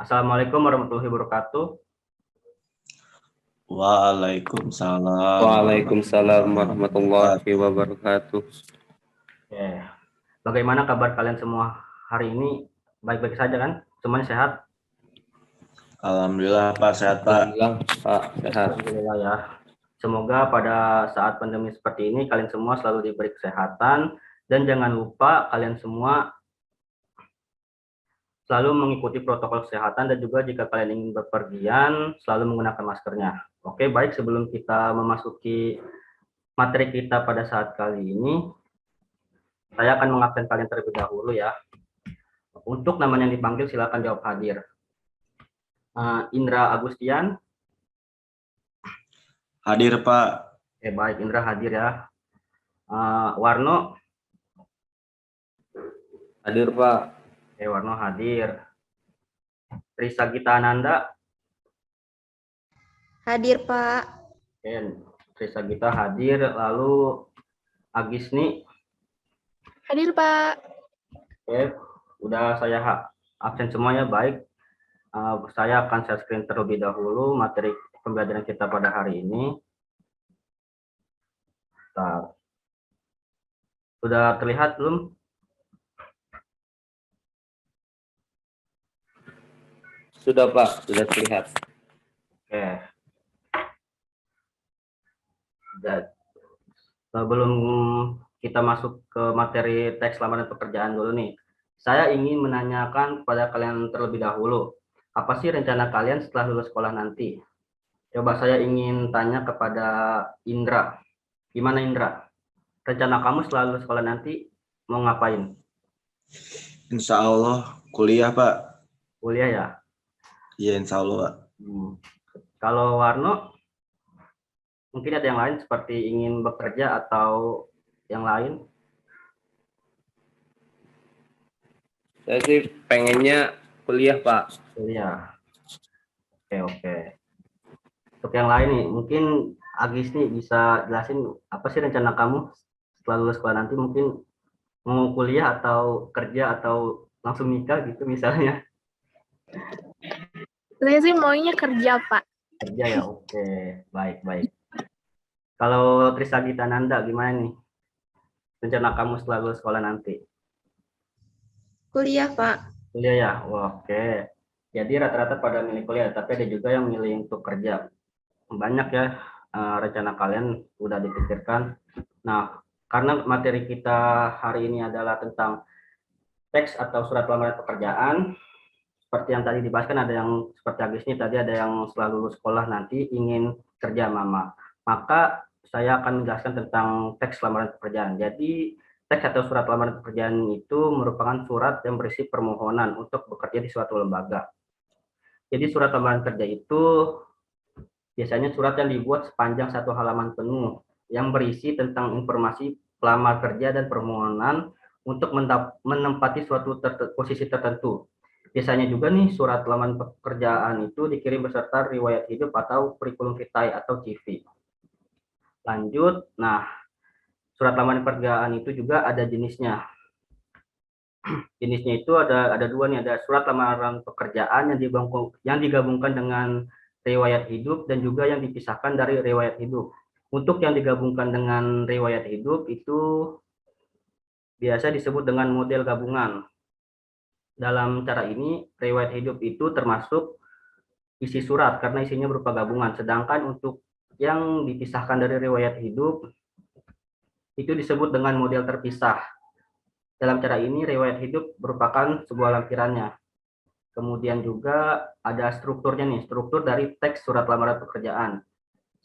Assalamualaikum warahmatullahi wabarakatuh. Waalaikumsalam Waalaikumsalam warahmatullahi wabarakatuh. Oke. Bagaimana kabar kalian semua hari ini? Baik-baik saja kan? Semuanya sehat? Alhamdulillah Pak, sehat Pak. Alhamdulillah Pak, sehat. Alhamdulillah ya. Semoga pada saat pandemi seperti ini kalian semua selalu diberi kesehatan dan jangan lupa kalian semua selalu mengikuti protokol kesehatan dan juga jika kalian ingin bepergian selalu menggunakan maskernya. Oke, baik, sebelum kita memasuki materi kita pada saat kali ini, saya akan mengabsen kalian terlebih dahulu ya. Untuk namanya yang dipanggil silakan jawab hadir. Indra Agustian. Hadir Pak. Oke, baik, Indra hadir ya. Warno. Hadir Pak. Oke, Warno hadir. Risa Gita Ananda. Hadir Pak. Oke, Risa Gita hadir. Lalu Agisni. Hadir Pak. Oke, udah saya absen semuanya, baik. Saya akan share screen terlebih dahulu materi pembelajaran kita pada hari ini. Bentar. Sudah terlihat belum? Sudah Pak, sudah terlihat. Oke. Sebelum kita masuk ke materi teks lamaran pekerjaan dulu nih, saya ingin menanyakan kepada kalian terlebih dahulu, apa sih rencana kalian setelah lulus sekolah nanti? Coba saya ingin tanya kepada Indra. Gimana Indra? Rencana kamu setelah lulus sekolah nanti mau ngapain? Insya Allah kuliah Pak. Kuliah ya? Iya insya Allah Pak. Kalau Warno, mungkin ada yang lain seperti ingin bekerja atau yang lain? Saya sih pengennya kuliah Pak. Kuliah. Oke. Untuk yang lain nih, mungkin Agis nih bisa jelasin apa sih rencana kamu setelah lulus sekolah nanti, mungkin mau kuliah atau kerja atau langsung nikah gitu misalnya. Saya sih maunya kerja Pak. Kerja ya, oke. Baik. Kalau Trisa Gita Nanda gimana nih rencana kamu setelah lulus sekolah nanti? Kuliah Pak. Kuliah ya, oke. Jadi rata-rata pada milih kuliah, tapi ada juga yang milih untuk kerja. Banyak ya rencana kalian udah dipikirkan. Nah, karena materi kita hari ini adalah tentang teks atau surat lamaran pekerjaan, seperti yang tadi dibahaskan, ada yang seperti Agis ini tadi, ada yang setelah lulus sekolah nanti ingin kerja mama. Maka saya akan menjelaskan tentang teks lamaran pekerjaan. Jadi teks atau surat lamaran pekerjaan itu merupakan surat yang berisi permohonan untuk bekerja di suatu lembaga. Jadi surat lamaran kerja itu biasanya surat yang dibuat sepanjang 1 halaman penuh yang berisi tentang informasi pelamar kerja dan permohonan untuk menempati suatu posisi tertentu. Biasanya juga nih surat lamaran pekerjaan itu dikirim beserta riwayat hidup atau kurikulum vitae atau CV. Lanjut, nah surat lamaran pekerjaan itu juga ada jenisnya. Jenisnya itu ada dua nih, ada surat lamaran pekerjaan yang digabungkan dengan riwayat hidup dan juga yang dipisahkan dari riwayat hidup. Untuk yang digabungkan dengan riwayat hidup itu biasa disebut dengan model gabungan. Dalam cara ini, riwayat hidup itu termasuk isi surat karena isinya berupa gabungan. Sedangkan untuk yang dipisahkan dari riwayat hidup itu disebut dengan model terpisah. Dalam cara ini, riwayat hidup merupakan sebuah lampirannya. Kemudian juga ada strukturnya nih, struktur dari teks surat lamaran pekerjaan.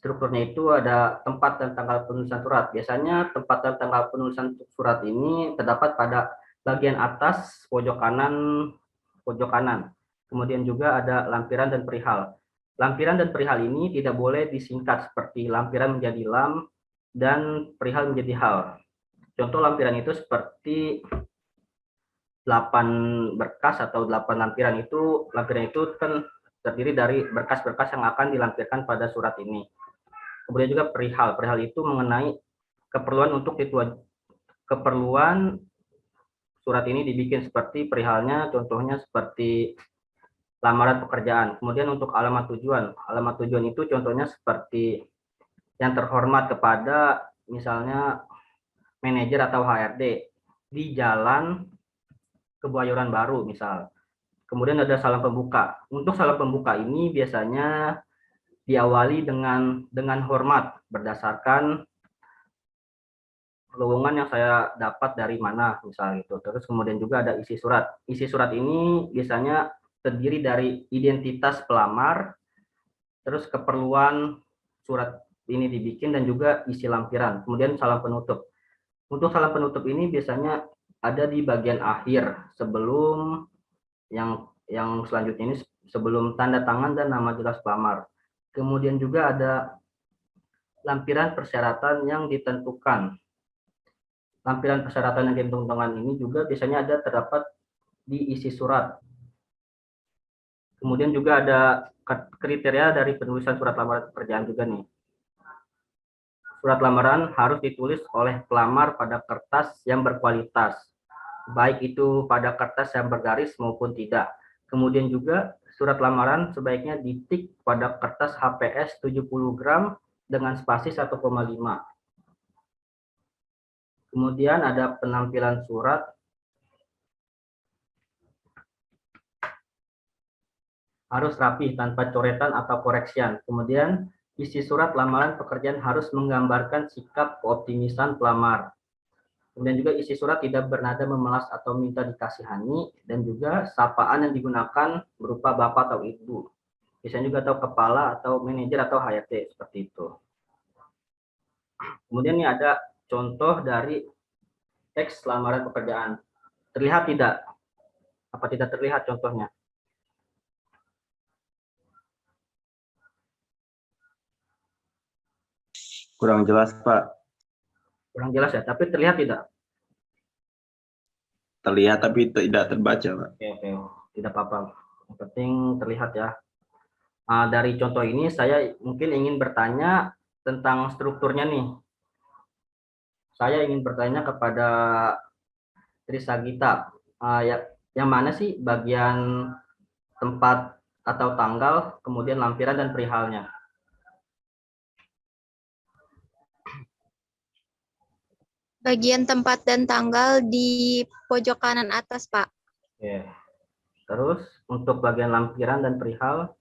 Strukturnya itu ada tempat dan tanggal penulisan surat. Biasanya tempat dan tanggal penulisan surat ini terdapat pada bagian atas pojok kanan. Kemudian juga ada lampiran dan perihal. Lampiran dan perihal ini tidak boleh disingkat seperti lampiran menjadi lam dan perihal menjadi hal. Contoh lampiran itu seperti 8 berkas atau 8 lampiran itu. Lampiran itu kan terdiri dari berkas-berkas yang akan dilampirkan pada surat ini. Kemudian juga perihal. Perihal itu mengenai keperluan keperluan surat ini dibikin seperti perihalnya, contohnya seperti lamaran pekerjaan. Kemudian untuk alamat tujuan itu contohnya seperti yang terhormat kepada misalnya manajer atau HRD di Jalan Kebayoran Baru misal. Kemudian ada salam pembuka. Untuk salam pembuka ini biasanya diawali dengan hormat berdasarkan lowongan yang saya dapat dari mana misal gitu. Terus kemudian juga ada isi surat. Isi surat ini biasanya terdiri dari identitas pelamar, terus keperluan surat ini dibikin dan juga isi lampiran. Kemudian salam penutup. Untuk salam penutup ini biasanya ada di bagian akhir sebelum yang selanjutnya ini sebelum tanda tangan dan nama jelas pelamar. Kemudian juga ada lampiran persyaratan yang ditentukan. Lampiran persyaratan yang ditentukan ini juga biasanya ada terdapat di isi surat. Kemudian juga ada kriteria dari penulisan surat lamaran pekerjaan juga nih. Surat lamaran harus ditulis oleh pelamar pada kertas yang berkualitas, baik itu pada kertas yang bergaris maupun tidak. Kemudian juga surat lamaran sebaiknya ditik pada kertas HPS 70 gram dengan spasi 1,5. Kemudian ada penampilan surat. Harus rapi tanpa coretan atau koreksian. Kemudian isi surat lamaran pekerjaan harus menggambarkan sikap keoptimisan pelamar. Kemudian juga isi surat tidak bernada memelas atau minta dikasihani, dan juga sapaan yang digunakan berupa bapak atau ibu. Bisa juga atau kepala atau manajer atau HRD seperti itu. Kemudian ini ada contoh dari teks lamaran pekerjaan. Terlihat tidak? Apa tidak terlihat contohnya? Kurang jelas, Pak. Kurang jelas ya, tapi terlihat tidak? Terlihat tapi tidak terbaca, Pak. Oke, tidak apa-apa. Yang penting terlihat ya. Dari contoh ini saya mungkin ingin bertanya tentang strukturnya nih. Saya ingin bertanya kepada Trisagita, yang mana sih bagian tempat atau tanggal, kemudian lampiran dan perihalnya? Bagian tempat dan tanggal di pojok kanan atas, Pak. Oke. Terus untuk bagian lampiran dan perihal?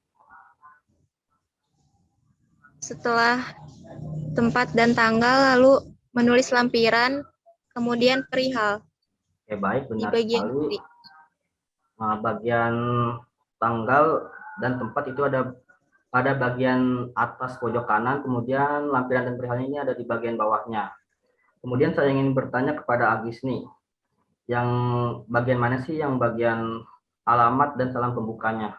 Setelah tempat dan tanggal, lalu menulis lampiran, kemudian perihal Oke, baik, di benar bagian sekali. kiri. Bagian tanggal dan tempat itu ada pada bagian atas pojok kanan, kemudian lampiran dan perihalnya ini ada di bagian bawahnya. Kemudian saya ingin bertanya kepada Agis nih, yang bagian mana sih yang bagian alamat dan salam pembukanya?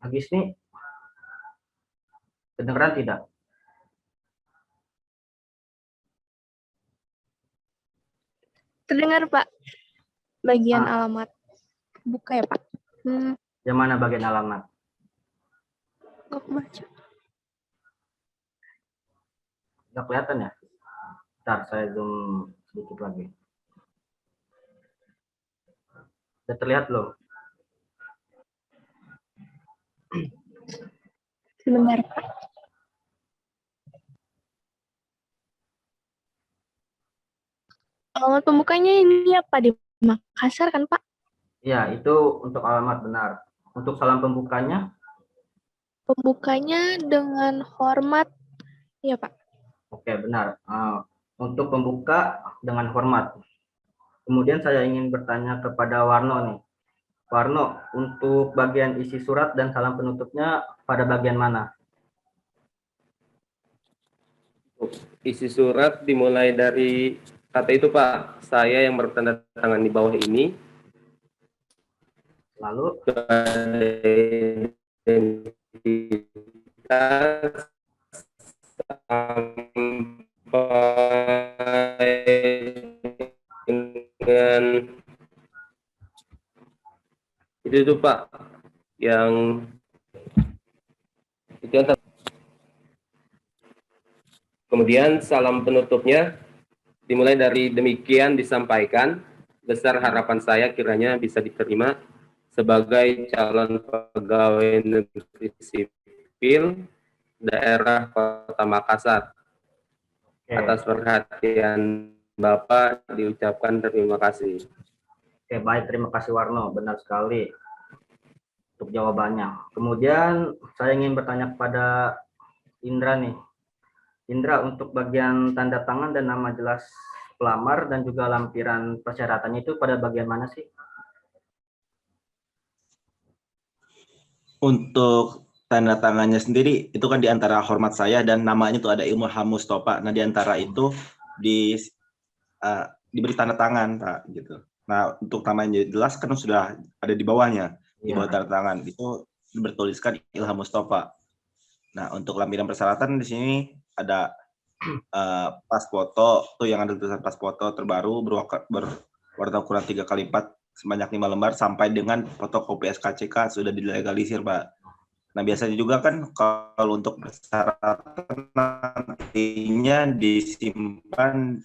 Agis nih, kedengeran tidak? Terdengar, Pak. Bagian alamat. Buka ya, Pak? Yang mana bagian alamat? Nggak baca. Nggak kelihatan ya? Bentar, saya zoom sedikit lagi. Sudah terlihat belum? Sebentar, Pak. Alamat pembukanya ini apa? Di Makassar kan, Pak? Ya, itu untuk alamat benar. Untuk salam pembukanya? Pembukanya dengan hormat. Iya, Pak. Oke, benar. Untuk pembuka dengan hormat. Kemudian saya ingin bertanya kepada Warno nih. Warno, untuk bagian isi surat dan salam penutupnya pada bagian mana? Isi surat dimulai dari kata itu, Pak. Saya yang bertanda tangan di bawah ini. Lalu identitas sampai dengan itu tuh, Pak, yang itu yang Kemudian salam penutupnya dimulai dari demikian disampaikan, besar harapan saya kiranya bisa diterima sebagai calon pegawai negeri sipil daerah Kota Makassar. Oke, Atas perhatian Bapak diucapkan terima kasih. oke, baik, terima kasih Warno, benar sekali untuk jawabannya. Kemudian saya ingin bertanya kepada Indra nih. Indra, untuk bagian tanda tangan dan nama jelas pelamar dan juga lampiran persyaratannya itu pada bagian mana sih? Untuk tanda tangannya sendiri itu kan di antara hormat saya dan namanya tuh ada Ilham Mustafa. Nah, di antara itu diberi tanda tangan, Pak, gitu. Nah, untuk namanya jelas kan sudah ada di bawahnya, di bawah tanda tangan itu bertuliskan Ilham Mustafa. Nah, untuk lampiran persyaratan di sini ada pas foto tuh yang ada tulisan pas foto terbaru berwarna ukuran 3x4 sebanyak 5 lembar sampai dengan fotokopi SKCK sudah dilegalisir, Pak. Nah, biasanya juga kan kalau untuk persyaratan nantinya disimpan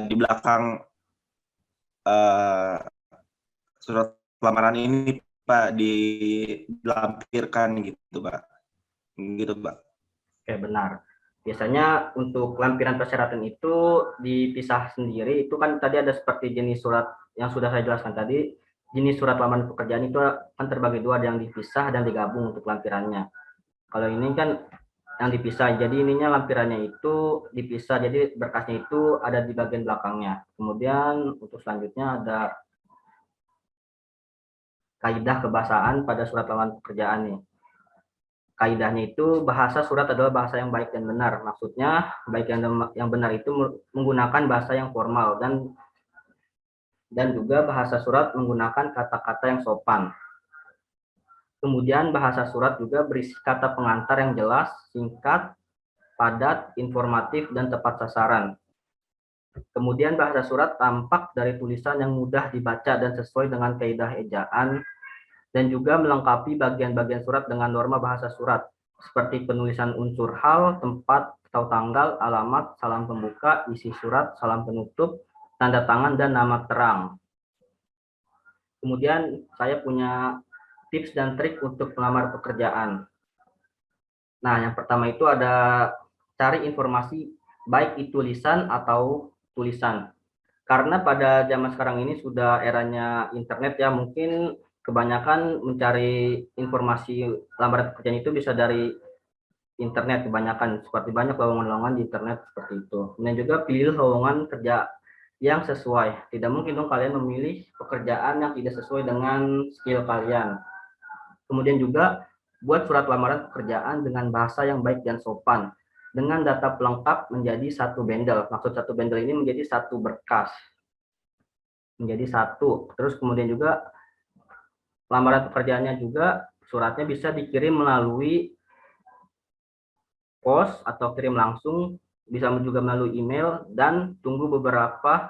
di belakang surat lamaran ini, Pak, dilampirkan gitu, Pak. Gitu, Pak. Oke, benar. Biasanya untuk lampiran persyaratan itu dipisah sendiri. Itu kan tadi ada seperti jenis surat yang sudah saya jelaskan tadi. Jenis surat lamaran pekerjaan itu kan terbagi dua, ada yang dipisah dan digabung untuk lampirannya. Kalau ini kan yang dipisah, jadi ininya lampirannya itu dipisah, jadi berkasnya itu ada di bagian belakangnya. Kemudian untuk selanjutnya ada kaidah kebahasaan pada surat lamaran pekerjaan nih. Kaidahnya itu bahasa surat adalah bahasa yang baik dan benar. Maksudnya baik yang benar itu menggunakan bahasa yang formal dan juga bahasa surat menggunakan kata-kata yang sopan. Kemudian bahasa surat juga berisi kata pengantar yang jelas, singkat, padat, informatif, dan tepat sasaran. Kemudian bahasa surat tampak dari tulisan yang mudah dibaca dan sesuai dengan kaidah ejaan, dan juga melengkapi bagian-bagian surat dengan norma bahasa surat, seperti penulisan unsur hal, tempat, atau tanggal, alamat, salam pembuka, isi surat, salam penutup, tanda tangan, dan nama terang. Kemudian saya punya tips dan trik untuk pelamar pekerjaan. Nah, yang pertama itu ada cari informasi baik itu lisan atau tulisan. Karena pada zaman sekarang ini sudah eranya internet ya, mungkin kebanyakan mencari informasi lamaran pekerjaan itu bisa dari internet kebanyakan, seperti banyak lowongan-lowongan di internet seperti itu. Dan juga pilih lowongan kerja yang sesuai. Tidak mungkin dong kalian memilih pekerjaan yang tidak sesuai dengan skill kalian. Kemudian juga buat surat lamaran pekerjaan dengan bahasa yang baik dan sopan, dengan data pelengkap menjadi satu bundle. Maksud satu bundle ini menjadi satu berkas, menjadi satu. Terus kemudian juga lamaran pekerjaannya juga suratnya bisa dikirim melalui pos atau kirim langsung, bisa juga melalui email, dan tunggu beberapa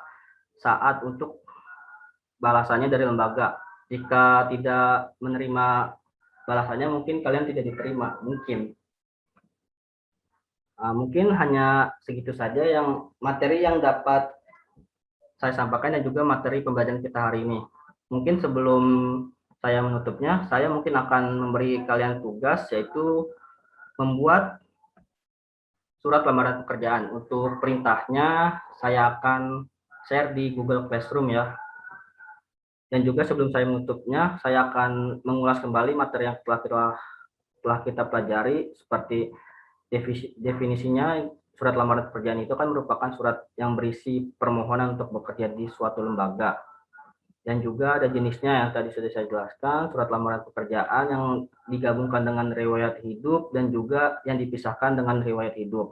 saat untuk balasannya dari lembaga. Jika tidak menerima balasannya, mungkin kalian tidak diterima, mungkin. Mungkin hanya segitu saja yang materi yang dapat saya sampaikan dan juga materi pembelajaran kita hari ini. Mungkin sebelum saya menutupnya, saya mungkin akan memberi kalian tugas, yaitu membuat surat lamaran pekerjaan. Untuk perintahnya saya akan share di Google Classroom ya. Dan juga sebelum saya menutupnya, saya akan mengulas kembali materi yang telah kita pelajari, seperti definisinya. Surat lamaran pekerjaan itu kan merupakan surat yang berisi permohonan untuk bekerja di suatu lembaga. Dan juga ada jenisnya yang tadi sudah saya jelaskan, surat lamaran pekerjaan yang digabungkan dengan riwayat hidup dan juga yang dipisahkan dengan riwayat hidup.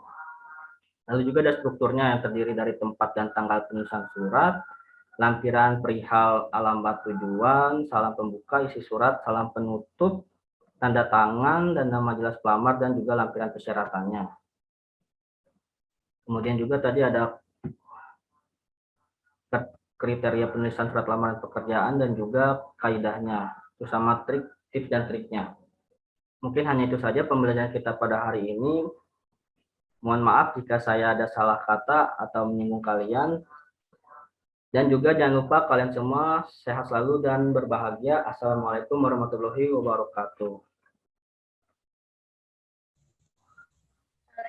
Lalu juga ada strukturnya yang terdiri dari tempat dan tanggal penulisan surat, lampiran perihal alamat tujuan, salam pembuka, isi surat, salam penutup, tanda tangan, dan nama jelas pelamar, dan juga lampiran persyaratannya. Kemudian juga tadi ada kriteria penulisan surat lamaran pekerjaan dan juga kaidahnya, bersama tips dan triknya. Mungkin hanya itu saja pembelajaran kita pada hari ini. Mohon maaf jika saya ada salah kata atau menyinggung kalian. Dan juga jangan lupa kalian semua sehat selalu dan berbahagia. Assalamualaikum warahmatullahi wabarakatuh.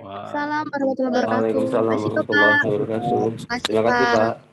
Assalamualaikum warahmatullahi wabarakatuh. Waalaikumsalam Terima kasih, warahmatullahi Bapak. wabarakatuh. Terima kasih, Terima kasih, Pak. Pak.